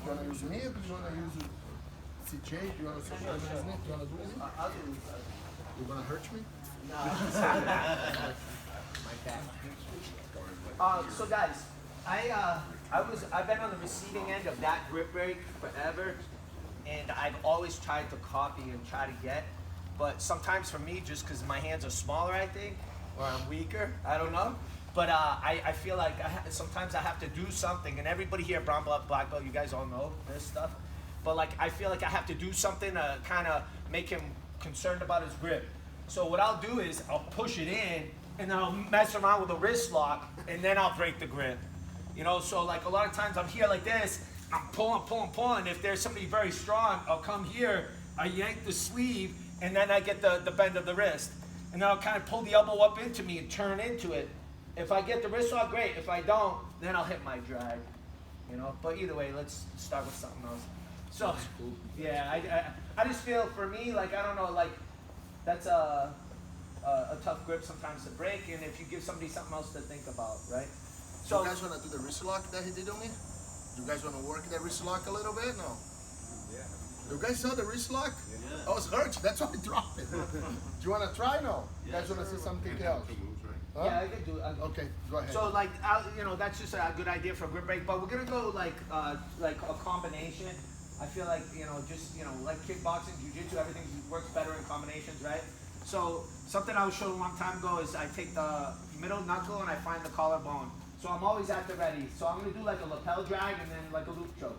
you want to use me or do you want to use CJ? Do you want to switch his name? Do you want to do it? I'll do it. You're going to hurt me? No. My cat. So guys, I've been on the receiving end of that grip break forever, and I've always tried to copy and try to get, but sometimes for me, just because my hands are smaller, I think, or I'm weaker, I don't know. But I feel like sometimes I have to do something, and everybody here, brown belt, black belt, you guys all know this stuff. But like I feel like I have to do something to kind of make him concerned about his grip. So what I'll do is I'll push it in, and then I'll mess around with a wrist lock, and then I'll break the grip. You know, so like a lot of times I'm here like this, I'm pulling. If there's somebody very strong, I'll come here, I yank the sleeve, and then I get the bend of the wrist. And then I'll kind of pull the elbow up into me and turn into it. If I get the wrist lock, great. If I don't, then I'll hit my drag. You know, but either way, let's start with something else. So, yeah, I just feel for me, like, I don't know, like, that's a tough grip sometimes to break, and if you give somebody something else to think about, right? So, you guys want to do the wrist lock that he did on me? You guys want to work that wrist lock a little bit? No? Yeah. You guys saw the wrist lock? Yeah. I was hurt. That's why I dropped it. Do you want to try? No? You guys want to see something else? Huh? yeah, I can do it. Okay, go ahead. So, like, you know, that's just a good idea for a grip break, but we're going to go, like a combination. I feel like, you know, just, you know, like kickboxing, jiu-jitsu, everything works better in combinations, right? So, something I was shown a long time ago is I take the middle knuckle and I find the collarbone. So I'm always at the ready. So I'm going to do like a lapel drag and then like a loop choke.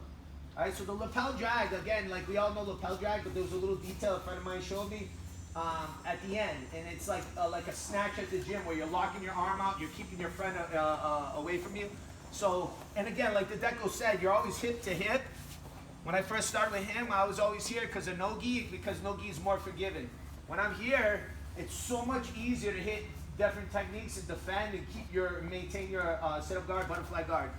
All right, so the lapel drag, again, like we all know lapel drag, but there was a little detail a friend of mine showed me at the end. And it's like a snatch at the gym where you're locking your arm out, you're keeping your friend away from you. So, and again, like the Deco said, you're always hip to hip. When I first started with him, I was always here because of no-gi, because no-gi is more forgiving. When I'm here, it's so much easier to hit different techniques and defend and maintain your sit-up guard, butterfly guard.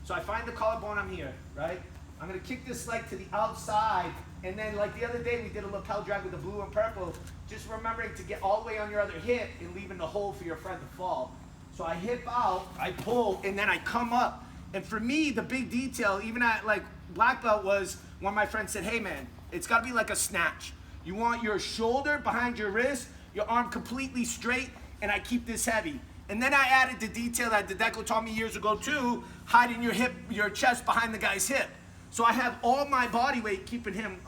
So I find the collarbone, I'm here, right? I'm gonna kick this leg to the outside, and then like the other day we did a lapel drag with the blue and purple, just remembering to get all the way on your other hip and leaving the hole for your friend to fall. So I hip out, I pull, and then I come up. And for me, the big detail, even at like black belt, was one of my friends said, hey man, it's gotta be like a snatch. You want your shoulder behind your wrist, your arm completely straight, and I keep this heavy. And then I added the detail that the Deco taught me years ago too, hiding your hip, your chest behind the guy's hip. So I have all my body weight keeping him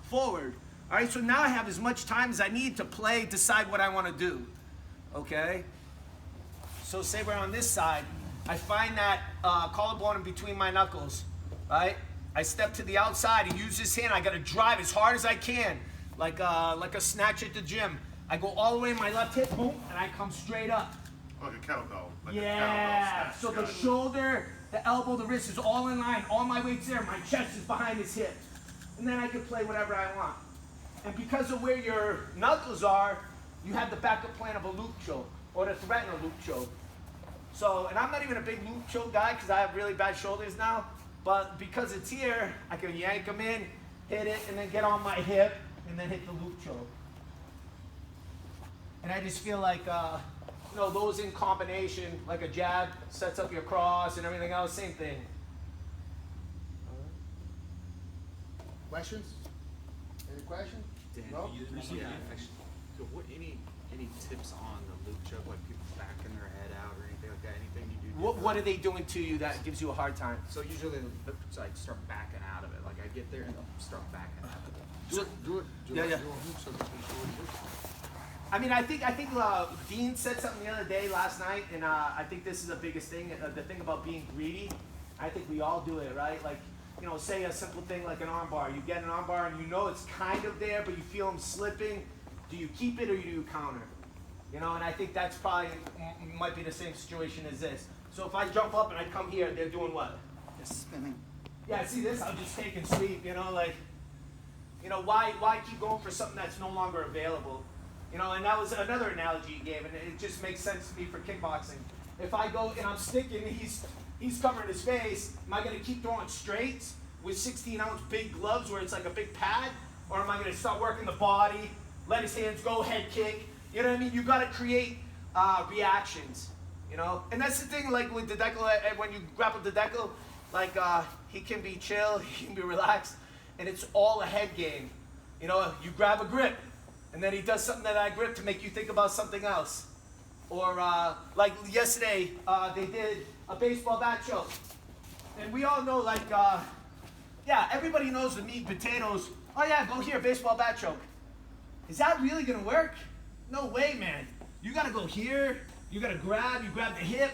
forward. All right, so now I have as much time as I need to play, decide what I want to do. Okay? So say we're on this side, I find that collarbone in between my knuckles, right? I step to the outside and use this hand. I got to drive as hard as I can, like a snatch at the gym. I go all the way in my left hip, boom, and I come straight up. Like a kettlebell. Like yeah, so the shoulder, the elbow, the wrist is all in line. All my weight's there. My chest is behind his hip. And then I can play whatever I want. And because of where your knuckles are, you have the backup plan of a loop choke or to threaten a loop choke. So, and I'm not even a big loop choke guy because I have really bad shoulders now. But because it's here, I can yank them in, hit it, and then get on my hip, and then hit the loop choke. And I just feel like, you know, those in combination, like a jab sets up your cross and everything else, same thing. Questions? Any questions? Dan, No? yeah. So what, any tips on the loop choke, like people backing their head out or anything like that? Anything you do? What are they doing to you that gives you a hard time? So usually it's like start backing out of it. Like I get there and they'll start backing out of it. Do it. Yeah. I mean, I think Dean said something the other day, last night, and I think this is the biggest thing, the thing about being greedy. I think we all do it, right? Like, you know, say a simple thing like an arm bar. You get an arm bar and you know it's kind of there, but you feel them slipping. Do you keep it or do you counter? You know, and I think that's probably, might be the same situation as this. So if I jump up and I come here, they're doing what? Just spinning. Yeah, see this? I'll just take and sweep, you know, like, you know, why keep going for something that's no longer available? You know, and that was another analogy he gave, and it just makes sense to me for kickboxing. If I go and I'm sticking, he's covering his face, am I going to keep throwing straights with 16-ounce big gloves where it's like a big pad? Or am I going to start working the body, let his hands go, head kick? You know what I mean? You got to create reactions, you know? And that's the thing, like with the Deco, when you grapple the Deco, Like he can be chill, he can be relaxed, and it's all a head game. You know, you grab a grip, and then he does something to that grip to make you think about something else. Or like yesterday, they did a baseball bat choke. And we all know, like, yeah, everybody knows the meat and potatoes. Oh yeah, go here, baseball bat choke. Is that really gonna work? No way, man. You gotta go here, you gotta grab, you grab the hip.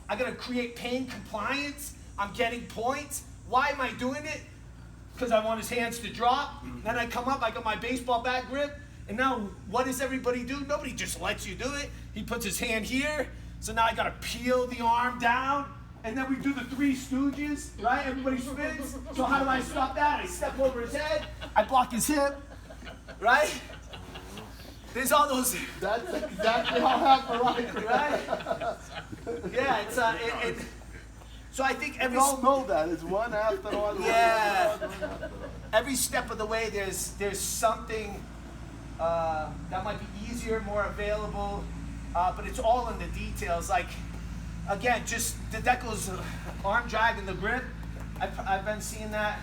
I gotta create pain compliance. I'm getting points. Why am I doing it? Because I want his hands to drop. Then I come up, I got my baseball bat grip. And now, what does everybody do? Nobody just lets you do it. He puts his hand here. So now I gotta peel the arm down. And then we do the Three Stooges, right? Everybody spins. So how do I stop that? I step over his head. I block his hip, right? There's all those. That's exactly how it happened, right? Right? Yeah, it's so I think every. We all know that. It's one after one. Yeah. Every step of the way, there's something that might be easier, more available, but it's all in the details. Like, again, just the Deco's arm drag and the grip. I've been seeing that,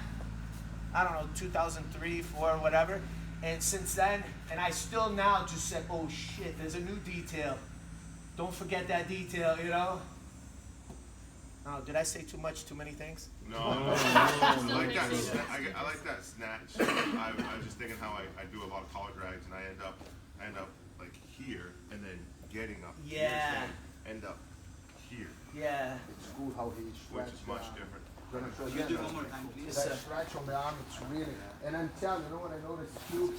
I don't know, 2003, 4, whatever. And since then, and I still now just said, oh shit, there's a new detail. Don't forget that detail, you know? Oh, did I say too much, too many things? No, I like that. I like that snatch. I was just thinking how I do a lot of collar drags, and I end up like here, and then getting up. Yeah. Here, end up here. Yeah. It's good how he Which stretches. is much different. Gonna show You you do one more time, please. that stretch on the arm, it's really, and I'm telling you, know what I noticed too?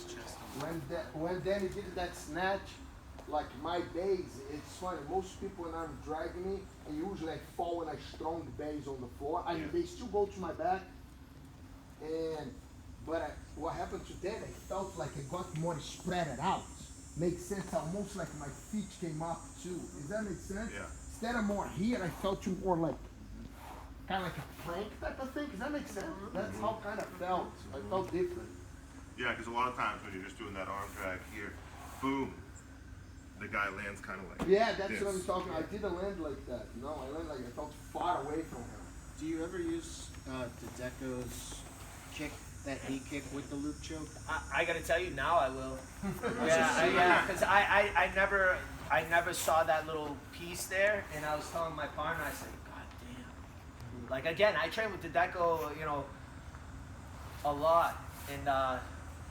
When Danny did that snatch, like my base, it's funny, most people when I'm dragging me, and usually I fall when I strong base on the floor, I mean, they still go to my back, but what happened to Danny, I felt like it got more spread out. Makes sense, almost like my feet came up too. Does that make sense? Yeah. Instead of more here, I felt you more like, kind of like a plank type of thing. Does that make sense? That's how kind of felt. I felt different. Yeah, because a lot of times when you're just doing that arm drag here, boom, the guy lands kind of like. Yeah, that's this. what I'm talking. I didn't land like that. No, I landed like I felt far away from him. Do you ever use Deco's kick, that knee kick with the loop choke? I gotta tell you, now I will. Yeah, because I never saw that little piece there, and I was telling my partner, I said, God damn. Like, again, I train with the Deco, you know, a lot, and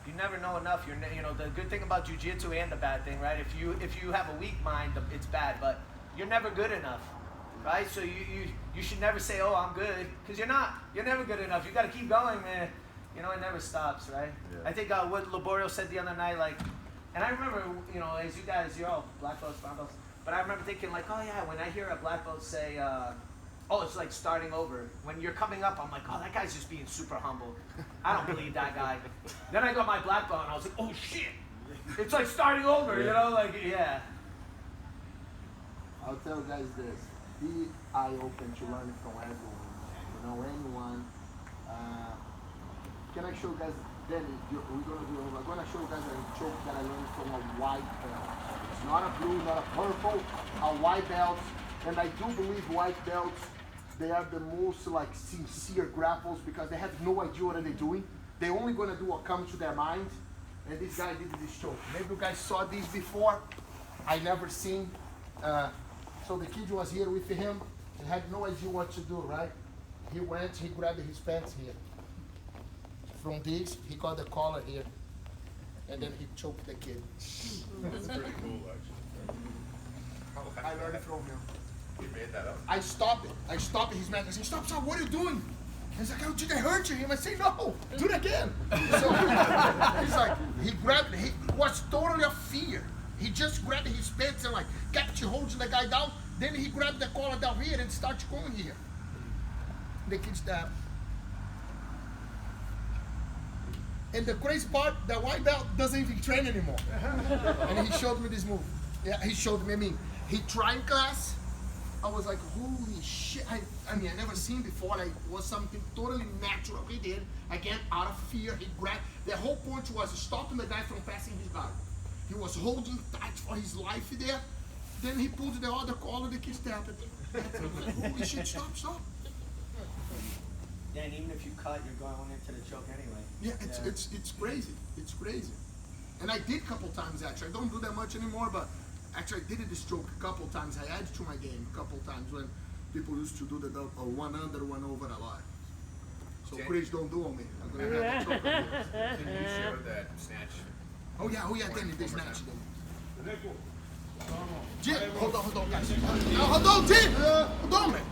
you never know enough. You know, the good thing about Jiu-Jitsu and the bad thing, right? If you have a weak mind, it's bad, but you're never good enough, right? So you should never say, oh, I'm good, because you're not. You're never good enough. You got to keep going, man. You know, it never stops, right? Yeah. I think what Laborio said the other night, like, and I remember, you know, as you guys, you're all black belts, brown belts, but I remember thinking, like, oh yeah, when I hear a black belt say, oh, it's like starting over. When you're coming up, I'm like, oh, that guy's just being super humble. I don't believe that guy. Then I got my black belt, and I was like, oh shit, it's like starting over, you know, like, yeah. I'll tell you guys this: be eye open to learn from everyone. You know, anyone. Can I show you guys? Then we're gonna show you guys a choke that I learned from a white belt. It's not a blue, not a purple, a white belt. And I do believe white belts, they are the most like sincere grapples because they have no idea what they're doing. They're only gonna do what comes to their mind. And this guy did this choke. Maybe you guys saw these before. I never seen. So the kid was here with him. He had no idea what to do, right? He went, he grabbed his pants here. From this, he got the collar here. And then he choked the kid. That's pretty cool, actually. I learned it from him. You made that up. I stopped it. I stopped his man. I said, stop, what are you doing? He's like, oh, did I hurt you? I say, no, do it again. So he's like, he grabbed, he was totally a fear. He just grabbed his pants and like kept holding the guy down. Then he grabbed the collar down here and started going here. The kid stabbed. And the crazy part, the white belt doesn't even train anymore. And he showed me this move. Yeah, he showed me, he tried class. I was like, holy shit. I mean, I never seen before. Like, it was something totally natural he did. Again, out of fear, he grabbed. The whole point was stopping the guy from passing his guard. He was holding tight for his life there. Then he pulled the other collar, the kid stabbed it. Holy shit, stop. Yeah, and even if you cut, you're going into the choke anyway. Yeah, it's crazy. It's crazy. And I did a couple times actually. I don't do that much anymore, but actually I did this stroke a couple times. I added to my game a couple times when people used to do the one under, one over a lot. So Okay. Chris, don't do on me. I'm gonna have that choke on you. Can you show that snatch? Oh yeah, Danny, they One more snatched time. them. Jim, hold on, guys. Hold on, Jim. Hold on, man.